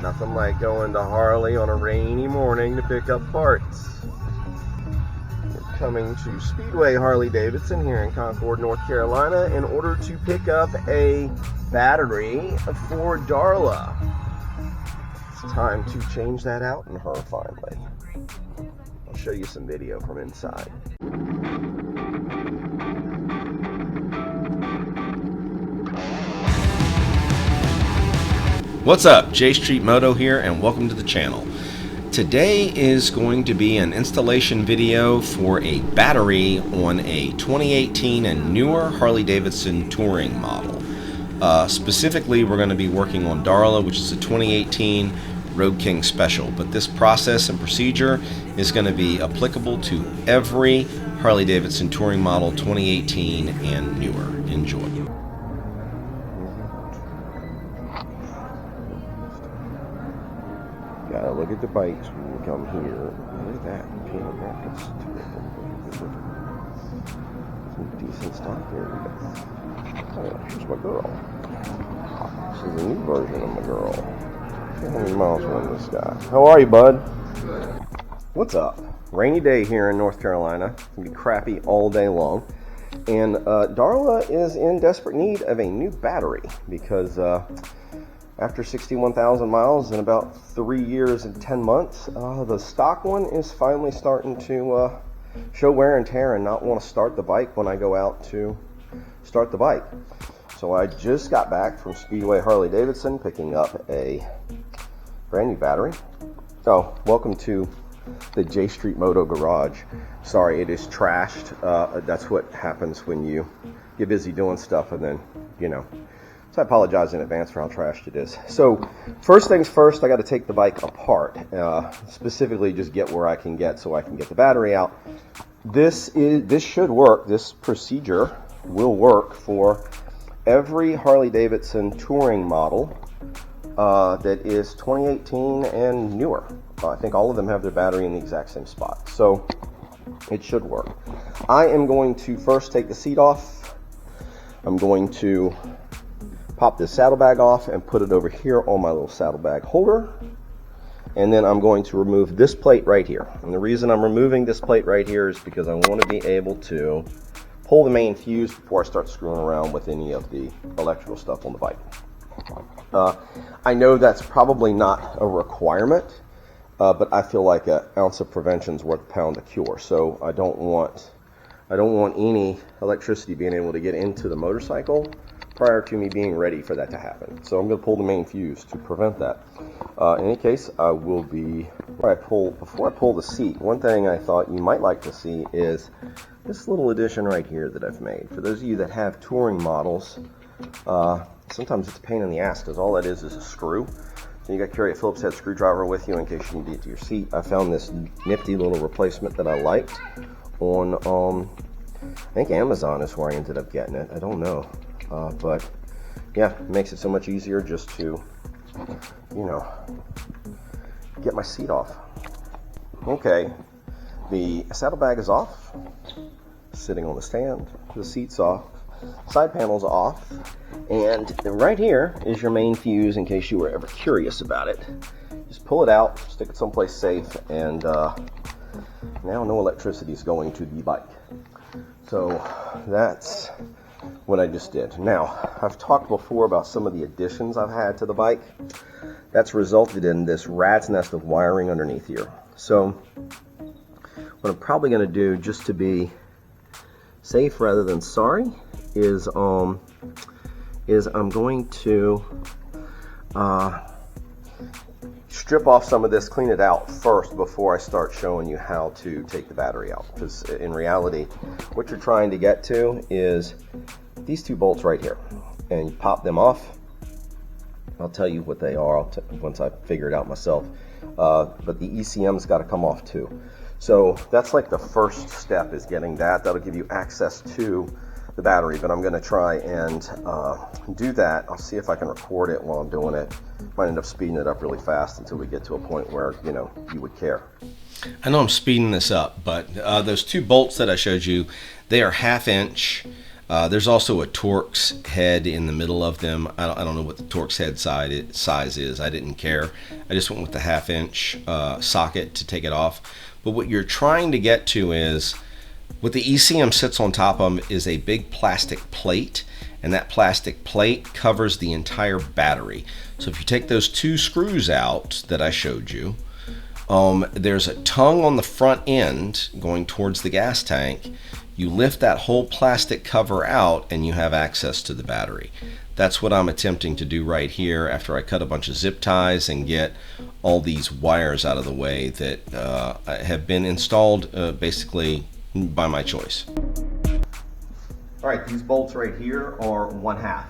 Nothing like going to Harley on a rainy morning to pick up parts. We're coming to Speedway Harley Davidson here in Concord, North Carolina in order to pick up a battery for Darla. It's time to change that out in her finally. I'll show you some video from inside. What's up, J Street Moto here, and welcome to the channel. Today is going to be an installation video for a battery on a 2018 and newer Harley Davidson Touring model. Specifically, we're going to be working on Darla, which is a 2018 Road King Special, but this process and procedure is going to be applicable to every Harley Davidson Touring model 2018 and newer. Enjoy. Gotta look at the bikes when you come here. Look at that. Peanut markets. Some decent stock here. Oh, here's my girl. This is a new version of my girl. How many miles are in this guy? How are you, bud? What's up? Rainy day here in North Carolina. It's gonna be crappy all day long. And Darla is in desperate need of a new battery because after 61,000 miles in about 3 years and 10 months, the stock one is finally starting to show wear and tear and not want to start the bike when I go out to start the bike. So I just got back from Speedway Harley Davidson picking up a brand new battery. Oh, welcome to the J Street Moto garage. Sorry, it is trashed. That's what happens when you get busy doing stuff and then, you know. So I apologize in advance for how trashed it is. So first things first, I got to take the bike apart, specifically just get where I can get so I can get the battery out. This should work. This procedure will work for every Harley Davidson Touring model that is 2018 and newer. I think all of them have their battery in the exact same spot. So it should work. I am going to first take the seat off. I'm going to pop this saddlebag off and put it over here on my little saddlebag holder. And then I'm going to remove this plate right here. And the reason I'm removing this plate right here is because I want to be able to pull the main fuse before I start screwing around with any of the electrical stuff on the bike. I know that's probably not a requirement, but I feel like an ounce of prevention is worth a pound of cure. So I don't want any electricity being able to get into the motorcycle prior to me being ready for that to happen. So I'm going to pull the main fuse to prevent that. In any case, I will be, before I pull the seat, one thing I thought you might like to see is this little addition right here that I've made. For those of you that have touring models, sometimes it's a pain in the ass because all that is a screw. So you got to carry a Phillips head screwdriver with you in case you need to get to your seat. I found this nifty little replacement that I liked on, I think Amazon is where I ended up getting it. I don't know. But yeah, it makes it so much easier just to, you know, get my seat off. Okay, the saddlebag is off, sitting on the stand, the seat's off, side panel's off, and right here is your main fuse in case you were ever curious about it. Just pull it out, stick it someplace safe, and now no electricity is going to the bike. So that's what I just did. Now, I've talked before about some of the additions I've had to the bike. That's resulted in this rat's nest of wiring underneath here. So what I'm probably going to do, just to be safe rather than sorry, is I'm going to strip off some of this, clean it out first before I start showing you how to take the battery out. Because in reality, what you're trying to get to is these two bolts right here. And you pop them off. I'll tell you what they are once I figure it out myself. But the ECM's got to come off too. So that's like the first step, is getting that. That'll give you access to the battery, but I'm going to try and do that. I'll see if I can record it while I'm doing it. Might end up speeding it up really fast until we get to a point where, you know, you would care. I know I'm speeding this up, but those two bolts that I showed you, they are 1/2 inch There's also a Torx head in the middle of them. I don't know what the Torx head size is. I didn't care. I just went with the 1/2-inch socket to take it off. But what you're trying to get to is, what the ECM sits on top of is a big plastic plate, and that plastic plate covers the entire battery. So if you take those 2 screws out that I showed you, there's a tongue on the front end going towards the gas tank. You lift that whole plastic cover out and you have access to the battery. That's what I'm attempting to do right here after I cut a bunch of zip ties and get all these wires out of the way that have been installed basically by my choice. All right, these bolts right here are 1/2.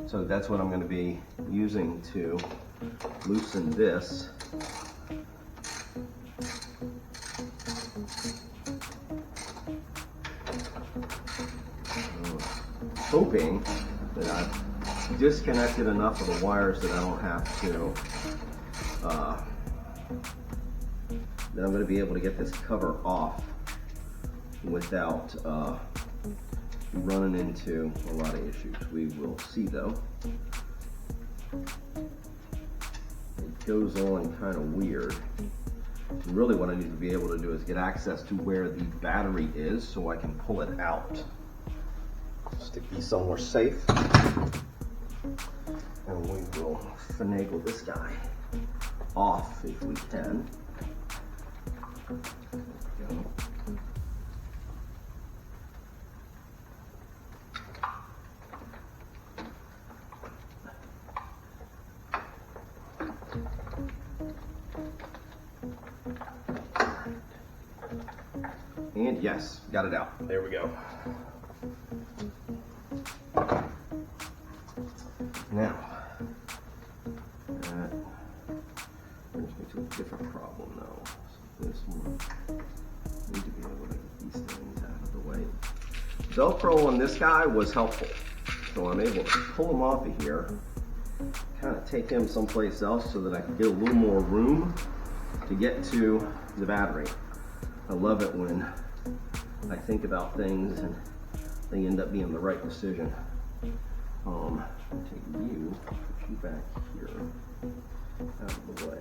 So that's what I'm going to be using to loosen this. Hoping that I've disconnected enough of the wires that I don't have to, that I'm going to be able to get this cover off without running into a lot of issues. We will see though. It goes on kind of weird. Really what I need to be able to do is get access to where the battery is so I can pull it out. Stick these somewhere safe, and we will finagle this guy off if we can. There we go. And yes, got it out. There we go. Now, that brings me to a different problem though. So this one, I need to be able to get these things out of the way. Velcro on this guy was helpful. So I'm able to pull him off of here, kind of take him someplace else so that I can get a little more room to get to the battery. I love it when I think about things and they end up being the right decision. I'll take you, put you back here, out of the way.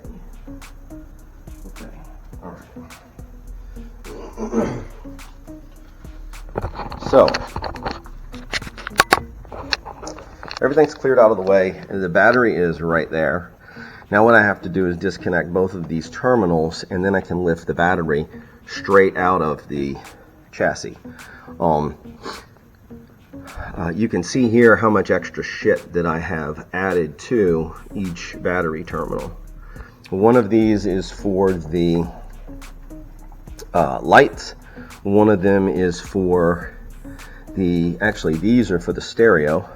Okay, all right. So, everything's cleared out of the way, and the battery is right there. Now what I have to do is disconnect both of these terminals, and then I can lift the battery straight out of the chassis. You can see here how much extra shit that I have added to each battery terminal. One of these is for the lights. One of them is for actually these are for the stereo,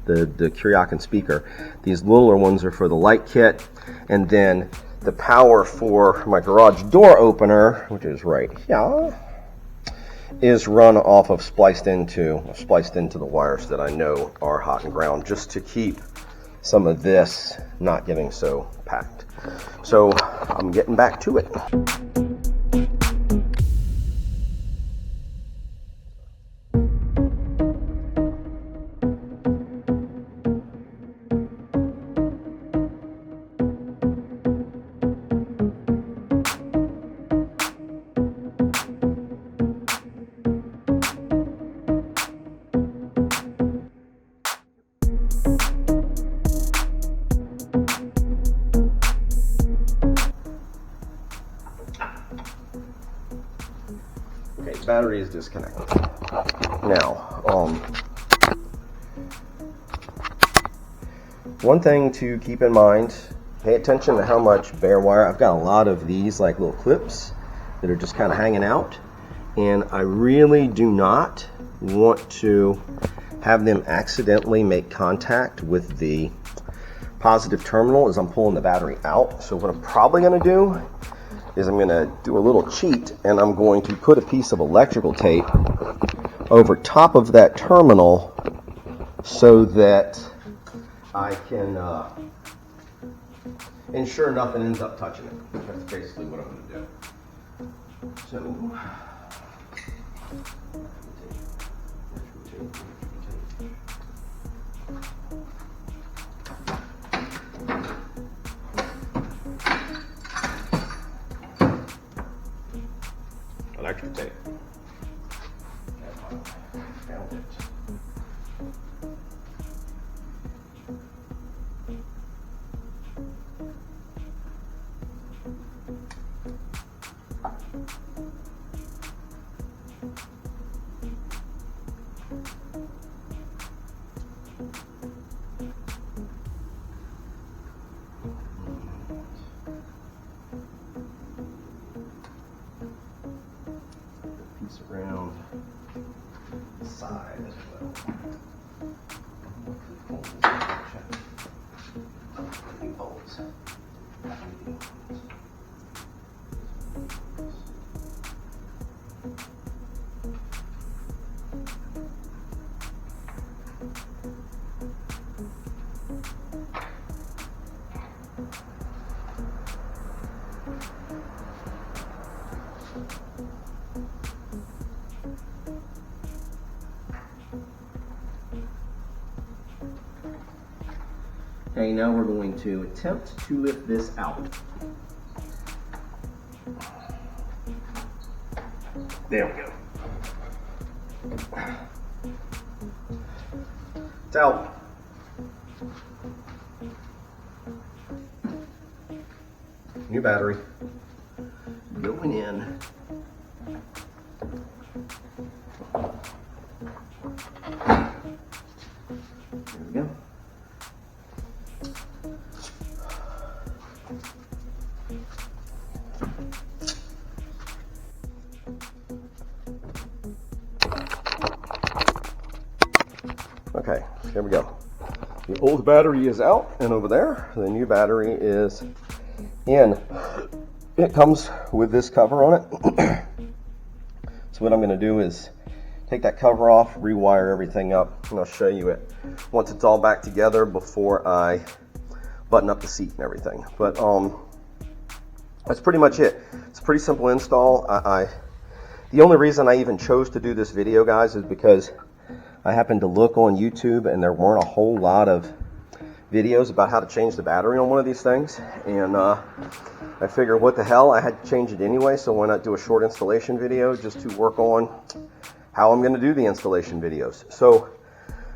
the Kuryakin speaker. These littler ones are for the light kit, and then the power for my garage door opener, which is right here, is run off of spliced into the wires that I know are hot and ground, just to keep some of this not getting so packed. So I'm getting back to it. Okay, battery is disconnected. Now, one thing to keep in mind, pay attention to how much bare wire. I've got a lot of these like little clips that are just kind of hanging out, and I really do not want to have them accidentally make contact with the positive terminal as I'm pulling the battery out. So what I'm probably going to do is I'm going to do a little cheat, and I'm going to put a piece of electrical tape over top of that terminal so that I can ensure nothing ends up touching it. That's basically what I'm going to do. So, Electric tape. Found it. Piece around the side as well. Okay, now we're going to attempt to lift this out. There we go. It's out. New battery going in. There we go. Okay, here we go. The old battery is out and over there. The new battery is in. It comes with this cover on it. So what I'm going to do is take that cover off, rewire everything up, and I'll show you it once it's all back together before I button up the seat and everything. But that's pretty much it. It's a pretty simple install. The only reason I even chose to do this video, guys, is because I happened to look on YouTube and there weren't a whole lot of videos about how to change the battery on one of these things, and I figured, what the hell, I had to change it anyway, so why not do a short installation video just to work on how I'm going to do the installation videos. So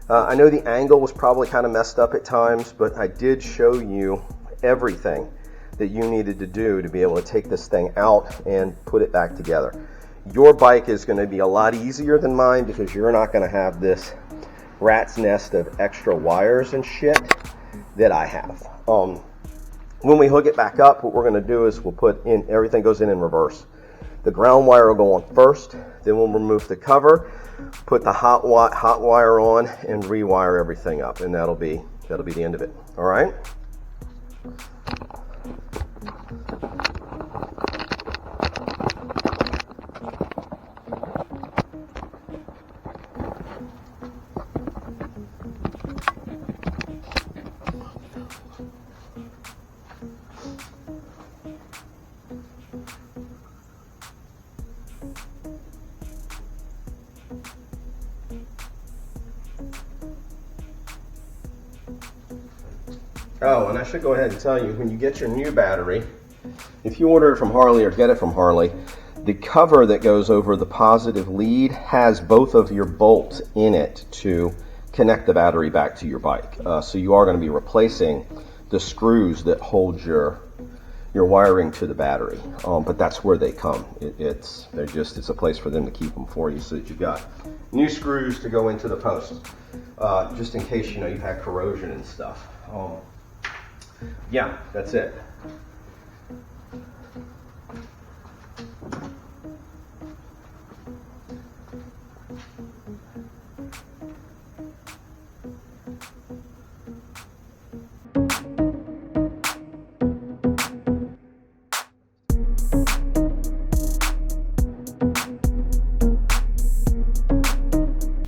I know the angle was probably kind of messed up at times, but I did show you everything that you needed to do to be able to take this thing out and put it back together. Your bike is going to be a lot easier than mine because you're not going to have this rat's nest of extra wires and shit that I have. When we hook it back up, what we're going to do is we'll put in, everything goes in reverse. The ground wire will go on first, then we'll remove the cover, put the hot wire on, and rewire everything up, and that'll be the end of it. All right. Oh, and I should go ahead and tell you, when you get your new battery, if you order it from Harley or get it from Harley, the cover that goes over the positive lead has both of your bolts in it to connect the battery back to your bike. So you are going to be replacing the screws that hold your wiring to the battery, but that's where they come. It's a place for them to keep them for you, so that you've got new screws to go into the post, just in case you had corrosion and stuff. Yeah, that's it.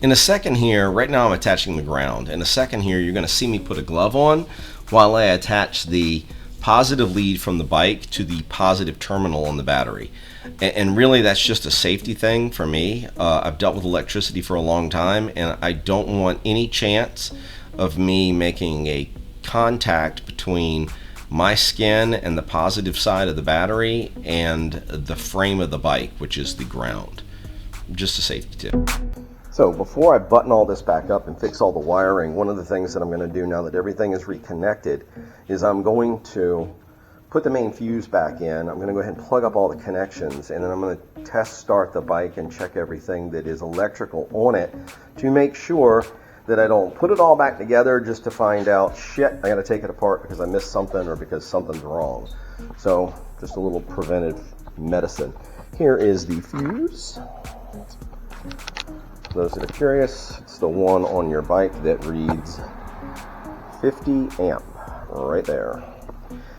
In a second here, right now I'm attaching the ground. In a second here, you're going to see me put a glove on while I attach the positive lead from the bike to the positive terminal on the battery. And really, that's just a safety thing for me. I've dealt with electricity for a long time, and I don't want any chance of me making a contact between my skin and the positive side of the battery and the frame of the bike, which is the ground. Just a safety tip. So before I button all this back up and fix all the wiring, one of the things that I'm going to do now that everything is reconnected is I'm going to put the main fuse back in. I'm going to go ahead and plug up all the connections, and then I'm going to test start the bike and check everything that is electrical on it to make sure that I don't put it all back together just to find out, shit, I got to take it apart because I missed something or because something's wrong. So just a little preventive medicine. Here is the fuse. For those that are curious, it's the one on your bike that reads 50 amp right there.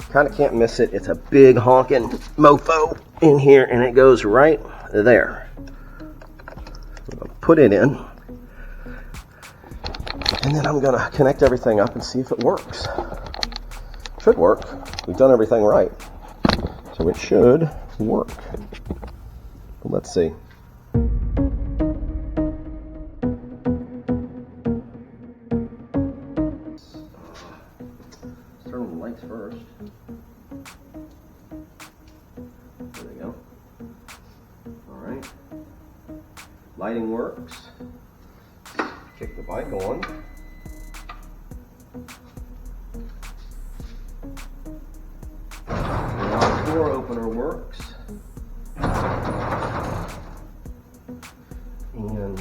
Kind of can't miss it. It's a big honking mofo in here, and it goes right there. I'm going to put it in, and then I'm going to connect everything up and see if it works. Should work. We've done everything right, so it should work. But let's see. Turn on the lights first. There we go. All right. Lighting works. Kick the bike on. The door opener works. And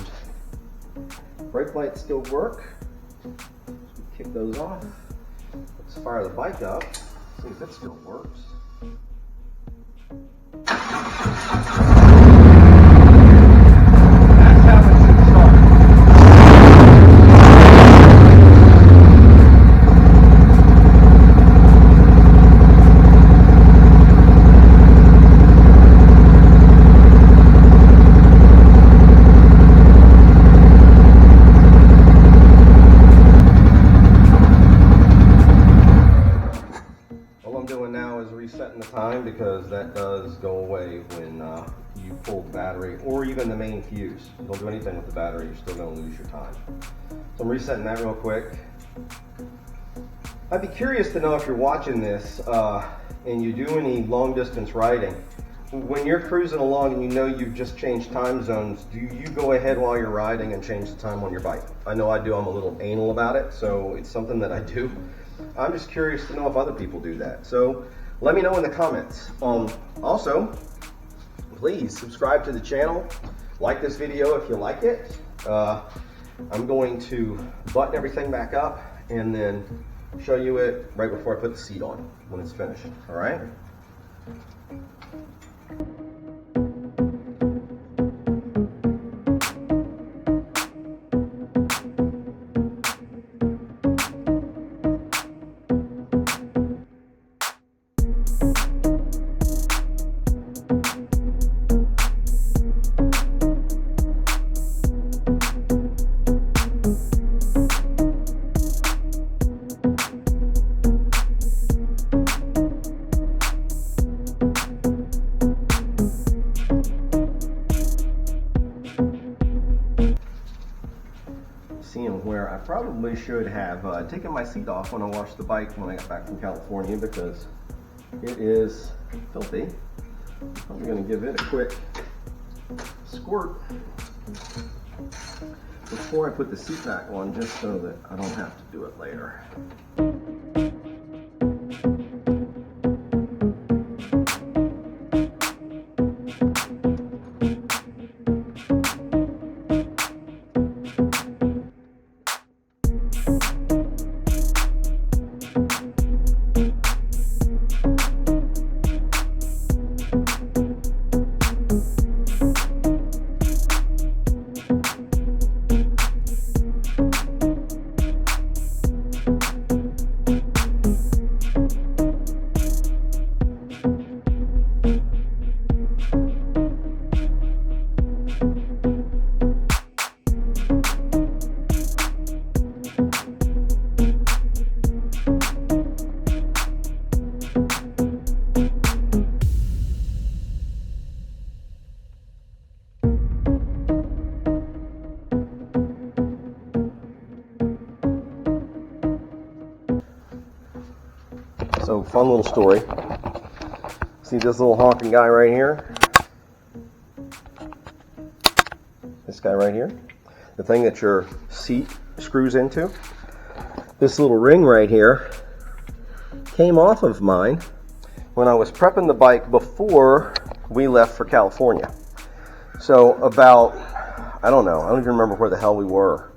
brake lights still work. So kick those off. Let's fire the bike up, see if it still works. That's how it should start. Resetting the time, because that does go away when you pull the battery or even the main fuse. You don't do anything with the battery, you're still going to lose your time. So I'm resetting that real quick. I'd be curious to know if you're watching this and you do any long distance riding. When you're cruising along and you know you've just changed time zones, do you go ahead while you're riding and change the time on your bike? I know I do. I'm a little anal about it, so it's something that I do. I'm just curious to know if other people do that. So let me know in the comments. Also, please subscribe to the channel. Like this video if you like it. I'm going to button everything back up and then show you it right before I put the seat on when it's finished. All right? Seeing where I probably should have taken my seat off when I washed the bike when I got back from California, because it is filthy. I'm probably going to give it a quick squirt before I put the seat back on, just so that I don't have to do it later. fun little story. See this little honking guy right here? This guy right here? The thing that your seat screws into? This little ring right here came off of mine when I was prepping the bike before we left for California. So about, I don't even remember where the hell we were.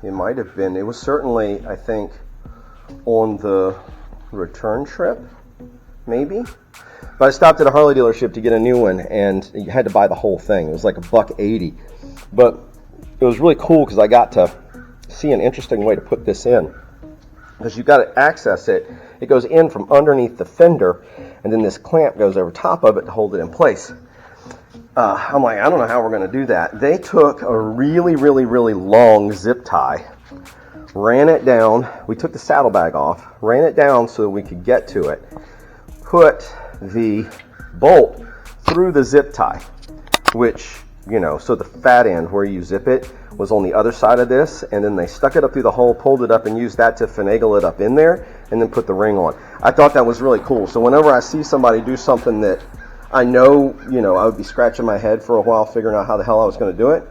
It might have been, it was certainly, I think, on the return trip, maybe. But I stopped at a Harley dealership to get a new one, and you had to buy the whole thing. It was like $180. But it was really cool because I got to see an interesting way to put this in. Because you've got to access it. It goes in from underneath the fender, and then this clamp goes over top of it to hold it in place. I'm like, I don't know how we're going to do that. They took a really, really, really long zip tie, ran it down. We took the saddlebag off, ran it down so that we could get to it, put the bolt through the zip tie, which, you know, so the fat end where you zip it was on the other side of this, and then they stuck it up through the hole, pulled it up, and used that to finagle it up in there, and then put the ring on. I thought that was really cool. So whenever I see somebody do something that I know, you know, I would be scratching my head for a while figuring out how the hell I was going to do it,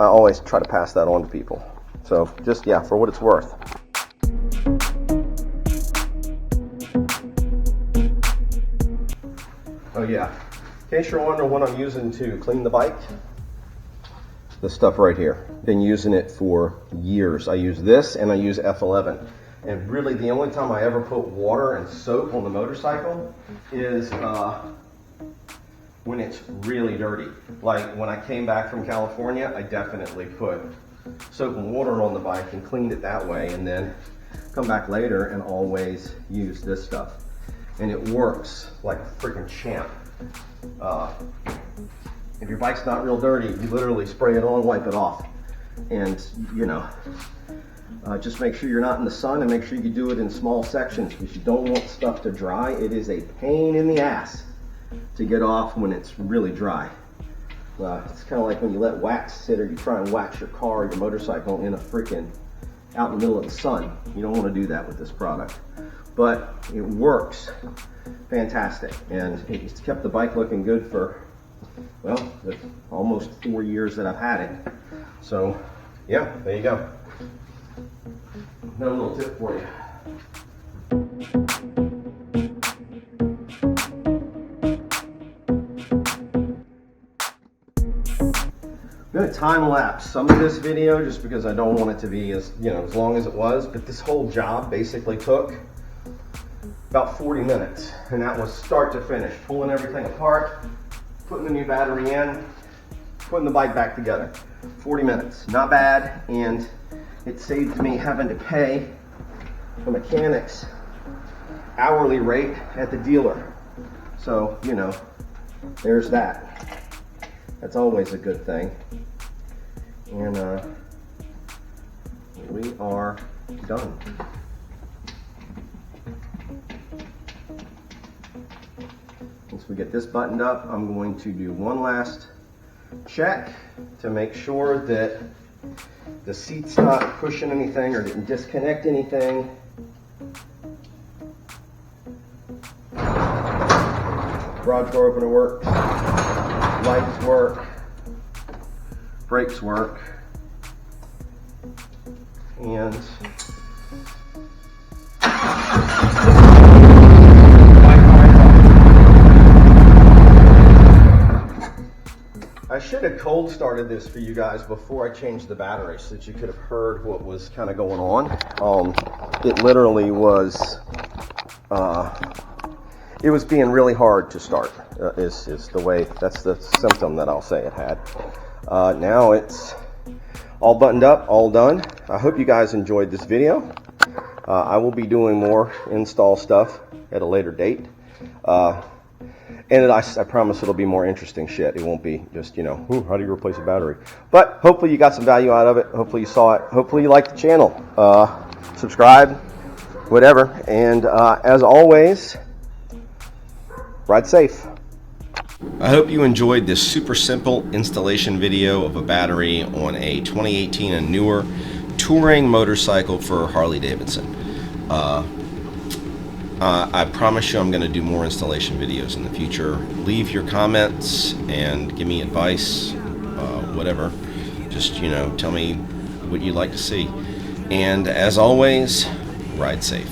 I always try to pass that on to people. So just, yeah, for what it's worth. Oh yeah, in case you're wondering what I'm using to clean the bike, this stuff right here. Been using it for years. I use this and I use F11. And really the only time I ever put water and soap on the motorcycle is when it's really dirty. Like when I came back from California, I definitely put soap and water on the bike and cleaned it that way, and then come back later and always use this stuff. And it works like a freaking champ. If your bike's not real dirty, you literally spray it on, wipe it off. And, you know, just make sure you're not in the sun, and make sure you do it in small sections because you don't want stuff to dry. It is a pain in the ass to get off when it's really dry. It's kind of like when you let wax sit, or you try and wax your car or your motorcycle in a freaking out in the middle of the sun. You don't want to do that with this product. But it works fantastic, and it's kept the bike looking good for, well, almost 4 years that I've had it. So, yeah, there you go. Another little tip for you. I'm going to time lapse some of this video just because I don't want it to be as, you know, as long as it was, but this whole job basically took about 40 minutes, and that was start to finish, pulling everything apart, putting the new battery in, putting the bike back together. 40 minutes, not bad, and it saved me having to pay the mechanics hourly rate at the dealer. So, you know, there's that. That's always a good thing. And we are done. Once we get this buttoned up, I'm going to do one last check to make sure that the seat's not pushing anything or didn't disconnect anything. Garage door opener works, lights work, brakes work, and I should have cold started this for you guys before I changed the battery so that you could have heard what was kind of going on. It literally was, it was being really hard to start, is the way, that's the symptom that I'll say it had. Now it's all buttoned up, all done. I hope you guys enjoyed this video. I will be doing more install stuff at a later date. And I promise it'll be more interesting shit. It won't be just, you know, how do you replace a battery? But hopefully you got some value out of it. Hopefully you saw it. Hopefully you liked the channel. Subscribe, whatever. And as always, ride safe. I hope you enjoyed this super simple installation video of a battery on a 2018 and newer touring motorcycle for Harley Davidson. I promise you I'm going to do more installation videos in the future. Leave your comments and give me advice, whatever. Just, tell me what you'd like to see. And as always, ride safe.